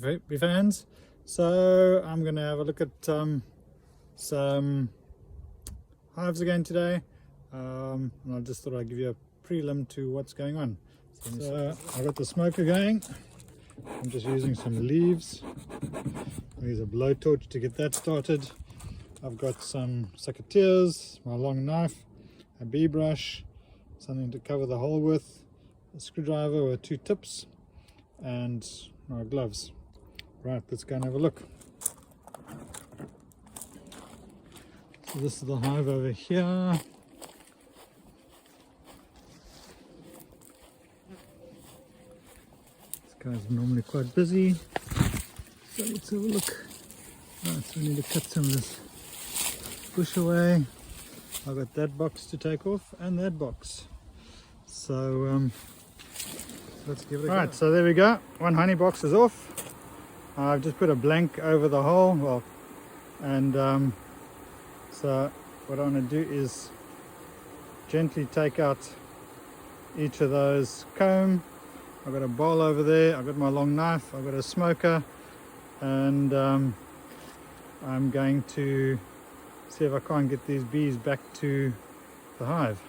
Bee fans. So I'm going to have a look at some hives again today, and I just thought I'd give you a prelim to what's going on. So I've got the smoker going. I'm just using some leaves. I use a blowtorch to get that started. I've got some secateurs, my long knife, a bee brush, something to cover the hole with, a screwdriver with 2 tips, and my gloves. Right, let's go and have a look. So this is the hive over here. This guy's normally quite busy. So let's have a look. Right, so we need to cut some of this bush away. I've got that box to take off and that box. So let's give it a go. Right, so there we go. One honey box is off. I've just put a blank over the hole. Well, and so what I want to do is gently take out each of those comb. I've got a bowl over there. I've got my long knife. I've got a smoker, and I'm going to see if I can't get these bees back to the hive.